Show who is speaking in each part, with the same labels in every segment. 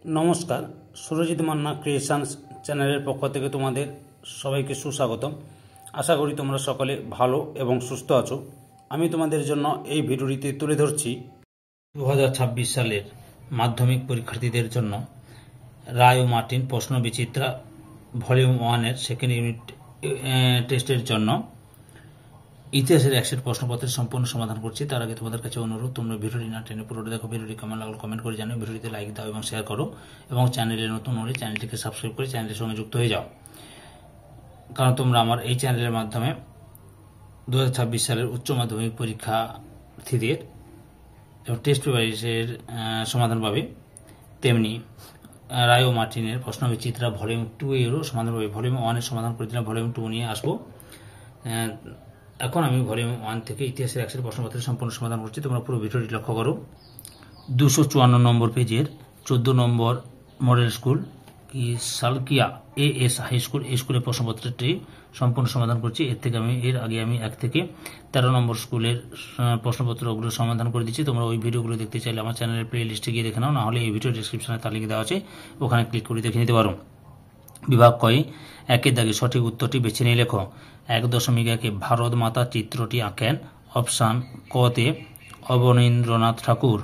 Speaker 1: নমস্কার, সুরজিৎ মান্না ক্রিয়েশনস চ্যানেলের পক্ষ থেকে তোমাদের সবাইকে সুস্বাগতম। আশা করি তোমরা সকলে ভালো এবং সুস্থ আছো। আমি তোমাদের জন্য এই ভিডিওটিতে তুলে ধরছি 2026 সালের মাধ্যমিক পরীক্ষার্থীদের জন্য রায় ও মার্টিন প্রশ্ন বিচিত্রা ভলিউম 1-এর সেকেন্ড ইউনিট টেস্টের জন্য ইতিহাসের 100 প্রশ্নপত্রের সম্পূর্ণ সমাধান করছি। তার আগে তোমাদের কাছে অনুরোধ, তোমরা ভিডিওটি না টেনে পুরোটা দেখো। ভিডিওটি কেমন লাগলো কমেন্ট করে জানিও, ভিডিওটিতে লাইক দাও এবং শেয়ার করো, এবং চ্যানেলে নতুন হলে চ্যানেলটিকে সাবস্ক্রাইব করে চ্যানেলের সঙ্গে যুক্ত হয়ে যাও, কারণ তোমরা আমার এই চ্যানেলের মাধ্যমে 2026 সালের উচ্চ মাধ্যমিক পরীক্ষার্থীদের এবং টেস্ট পেপারের সমাধান পাবে। তেমনি রায় ও মার্টিনের প্রশ্ন বিচিত্রা ভলিউম 2-এরও সমাধান পাবে। ভলিউম 1-এর সমাধান করে দিলাম, ভলিউম 2 নিয়ে আসবো। এখন আমি ভলিউম 1 থেকে ইতিহাসের 100 প্রশ্নপত্রের সম্পূর্ণ সমাধান করছি। তোমরা পুরো ভিডিওটি লক্ষ্য করো। 254 নম্বর পেজের 14 নম্বর মডেল স্কুল কি সালকিয়া AS হাই স্কুল, এই স্কুলের প্রশ্নপত্রটি সম্পূর্ণ সমাধান করছি। এর আগে আমি 1 থেকে 13 নম্বর স্কুলের প্রশ্নপত্রগুলো সমাধান করে দিচ্ছি। তোমরা ওই ভিডিওগুলো দেখতে চাইলে আমার চ্যানেলের প্লে লিস্টে গিয়ে দেখে নাও, না হলে এই ভিডিও ডিসক্রিপশনে তার লিঙ্ক দেওয়া আছে, ওখানে ক্লিক করে দেখে নিতে পারো। বিভাগ কয় 1-এর দাগে সঠিক উত্তরটি বেছে নিয়ে লেখো। 1.1 ভারত মাতা চিত্রটি আঁকেন। অপশান কতে অবনীন্দ্রনাথ ঠাকুর,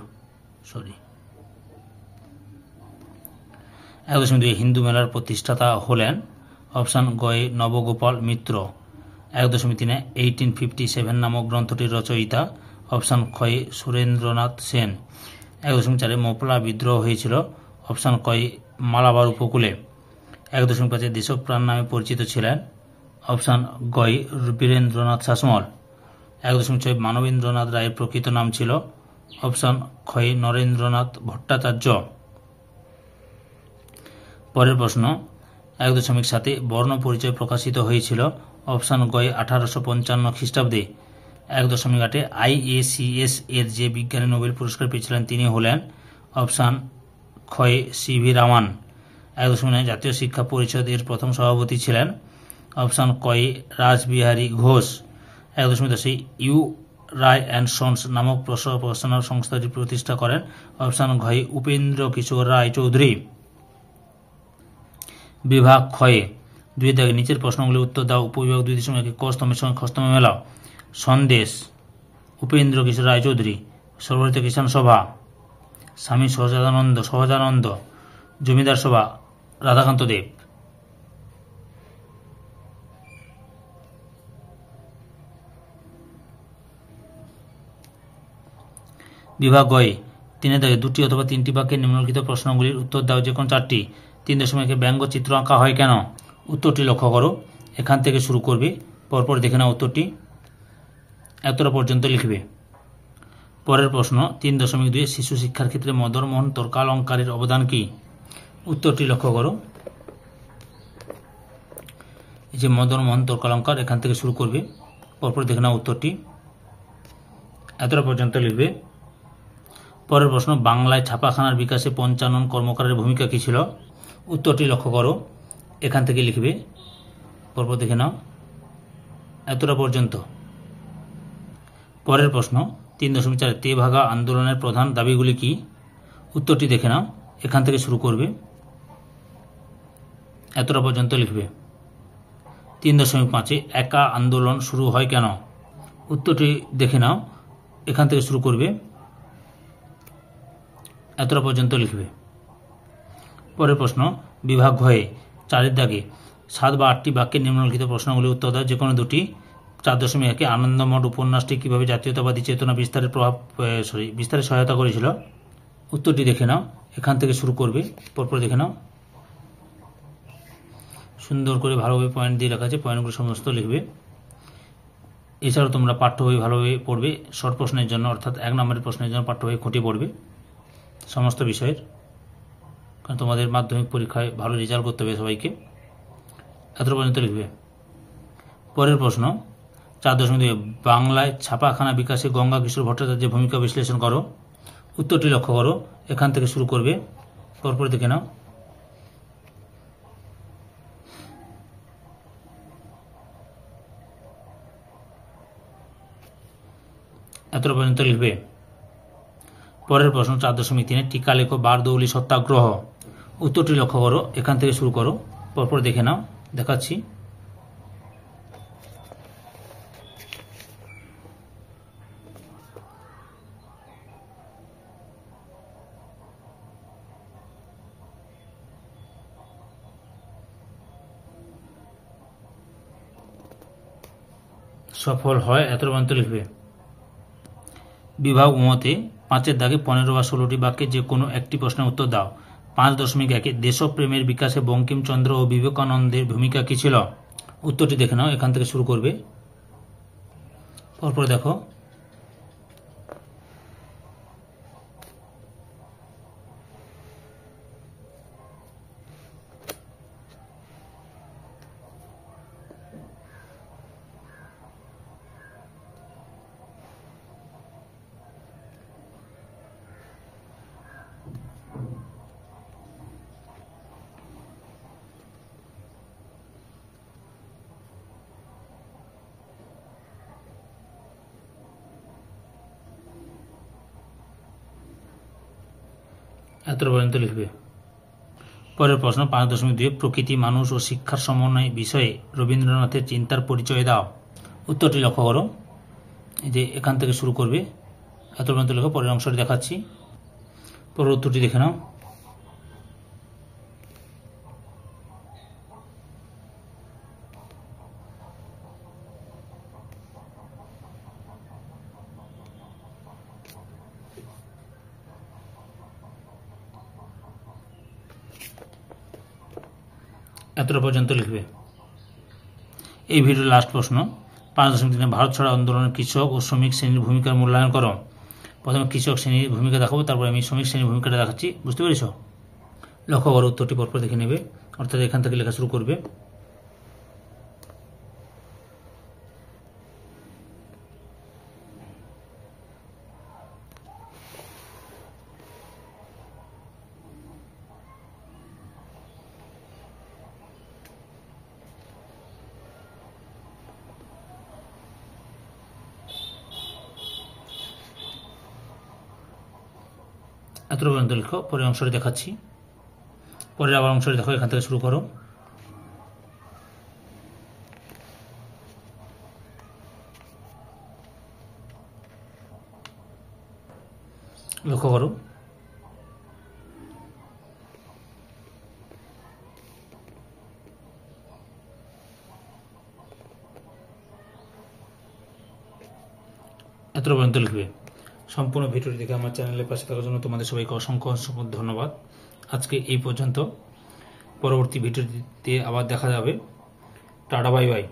Speaker 1: 1.2 হিন্দু মেলার প্রতিষ্ঠাতা হলেন। অপশান গয়ে নবগোপাল মিত্র। 1.3 1857 নামক গ্রন্থটির রচয়িতা। অপশান ক্ষয়ে সুরেন্দ্রনাথ সেন। 1.4 মোপলা বিদ্রোহ হয়েছিল। অপশান কয়ে মালাবার উপকূলে। 1.5 দেশপ্রাণ নামে পরিচিত ছিলেন। অপশান গয় বীরেন্দ্রনাথ শাসমল। 1.6 মানবেন্দ্রনাথ রায়ের প্রকৃত নাম ছিল। অপশান ক্ষয়ে নরেন্দ্রনাথ ভট্টাচার্য। পরের প্রশ্ন, 1.7 বর্ণ পরিচয় প্রকাশিত হয়েছিল। অপশান গয় 1855 খ্রিস্টাব্দে। 1.8 IACS এর যে বিজ্ঞানে নোবেল পুরস্কার পেয়েছিলেন তিনি হলেন। অপশান ক্ষয়ে CV রামান। 1.9 জাতীয় শিক্ষা পরিষদ এর প্রথম সভাপতি ছিলেন। অপশান কয়ে Rashbehari Ghosh. 1.10 U Ray and Sons নামক প্রকাশনা সংস্থাটি প্রতিষ্ঠা করেন। অপশান ঘয়ে উপেন্দ্র কিশোর রায় চৌধুরী। বিভাগ ক্ষয়ে 2 দাগে নিচের প্রশ্নগুলির উত্তর দাও। উপবিভাগ 2.1 ক স্তম্ভের সঙ্গে খ স্তম্ভে মেলাও। সন্দেশ উপেন্দ্র কিশোর রায় চৌধুরী। সর্বভারত কিষাণ সভা স্বামী সহজানন্দ। জমিদার সভা রাধাকান্ত দেব। বিভাগ গয়ে 3 দাগে 2টি অথবা 3টি বাক্যে নিম্নলিখিত প্রশ্নগুলির উত্তর দাও, যে কোনো 4টি। 3.1 ব্যঙ্গচিত্র আঁকা হয় কেন? উত্তরটি লক্ষ্য করো, এখান থেকে শুরু করবে, পরপর দেখে নাও উত্তরটি, এতটা পর্যন্ত লিখবে। পরের প্রশ্ন 3.2 শিশু শিক্ষার ক্ষেত্রে মদন মোহন তর্কালঙ্কারের অবদান কি? উত্তরটি লক্ষ্য করো, এই যে মদন মোহন তর্কালঙ্কার, এখান থেকে শুরু করবে, পরপর দেখে নাও উত্তরটি, এতটা পর্যন্ত লিখবে। পরের প্রশ্ন, বাংলায় ছাপাখানার বিকাশে পঞ্চানন কর্মকারের ভূমিকা কী ছিল? উত্তরটি লক্ষ্য করো, এখান থেকে লিখবে, পরপর দেখে নাও, এতটা পর্যন্ত। পরের প্রশ্ন 3.4 তেভাগা আন্দোলনের প্রধান দাবিগুলি কি? উত্তরটি দেখে নাও, এখান থেকে শুরু করবে, এতটা পর্যন্ত লিখবে। 3.5 একা আন্দোলন শুরু হয় কেন? উত্তরটি দেখে নাও, এখান থেকে শুরু করবে, এতটা পর্যন্ত লিখবে। পরের প্রশ্ন বিভাগ ঘয়ে 4-এর দাগে 7 বা 8টি বাক্যের নিম্নলিখিত প্রশ্নগুলির উত্তর দাও, যে কোনো দুটি। 4.1 আনন্দমঠ উপন্যাসটি কিভাবে জাতীয়তাবাদী চেতনা বিস্তারে সহায়তা করেছিল? উত্তরটি দেখে নাও, এখান থেকে শুরু করবে, পরপর দেখে নাও, সুন্দর করে ভালোভাবে পয়েন্ট দিয়ে রাখা আছে, পয়েন্টগুলো সমস্ত লিখবে। এছাড়াও তোমরা পাঠ্য বই ভালোভাবে পড়বে, শর্ট প্রশ্নের জন্য অর্থাৎ 1 নম্বরের প্রশ্নের জন্য পাঠ্য বই খুঁটিয়ে পড়বে সমস্ত বিষয়ের, কারণ তোমাদের মাধ্যমিক পরীক্ষায় ভালো রেজাল্ট করতে হবে সবাইকে, এত পর্যন্ত লিখবে। পরের প্রশ্ন 4.2 বাংলায় ছাপাখানা বিকাশে গঙ্গা কিশোর ভট্টাচার্যের ভূমিকা বিশ্লেষণ করো। উত্তরটি লক্ষ্য করো, এখান থেকে শুরু করবে, পরপর দেখে নাও, এতটা পর্যন্ত লিখবে। পরের প্রশ্ন 4.3 টিকা লেখো বারদৌলি সত্যাগ্রহ। উত্তরটি লক্ষ্য করো, এখান থেকে শুরু করো, পরপর দেখে নাও, দেখাচ্ছি। সফল হয় এত পর্যন্ত লিখবে। বিভাগ মতে 5-এর দাগে 15 বা 16টি বাক্যে যে কোনো একটি প্রশ্নের উত্তর দাও। 5.1 দেশপ্রেমের বিকাশে বঙ্কিমচন্দ্র ও বিবেকানন্দের ভূমিকা কী ছিল? উত্তরটি দেখে নাও, এখান থেকে শুরু করবে, পরপর দেখো। এত পর্যন্ত লিখবে। পরের প্রশ্ন 5.2 প্রকৃতি, মানুষ ও শিক্ষার সমন্বয় বিষয়ে রবীন্দ্রনাথের চিন্তার পরিচয় দাও। উত্তরটি লক্ষ্য করো, এই যে এখান থেকে শুরু করবে, এত পর্যন্ত লেখো, পরের অংশটি দেখাচ্ছি, পরের উত্তরটি দেখে নাও। এতটা পর্যন্ত লিখবে। এই ভিডিওর লাস্ট প্রশ্ন 5.3 ভারত ছাড়ো আন্দোলনের কৃষক ও শ্রমিক শ্রেণীর ভূমিকার মূল্যায়ন করো। প্রথমে কৃষক শ্রেণীর ভূমিকা দেখাবো, তারপর আমি শ্রমিক শ্রেণীর ভূমিকাটা দেখাচ্ছি, বুঝতে পেরেছ? লক্ষ্য করো, উত্তরটি পরপর দেখে নেবে, অর্থাৎ এখান থেকে লেখা শুরু করবে। এত পর্যন্ত লিখো, পরের অংশটি দেখাচ্ছি, পরের আবার অংশটি দেখো, এখান থেকে শুরু করো। লক্ষ্য করো, এত পর্যন্ত লিখবে। সম্পূর্ণ ভিডিওটি দেখে আমার চ্যানেলের পাশে থাকার জন্য তোমাদের সবাইকে অসংখ্য অসংখ্য ধন্যবাদ। আজকে এই পর্যন্ত, পরবর্তী ভিডিওটিতে আবার দেখা যাবে। Tata, bye bye.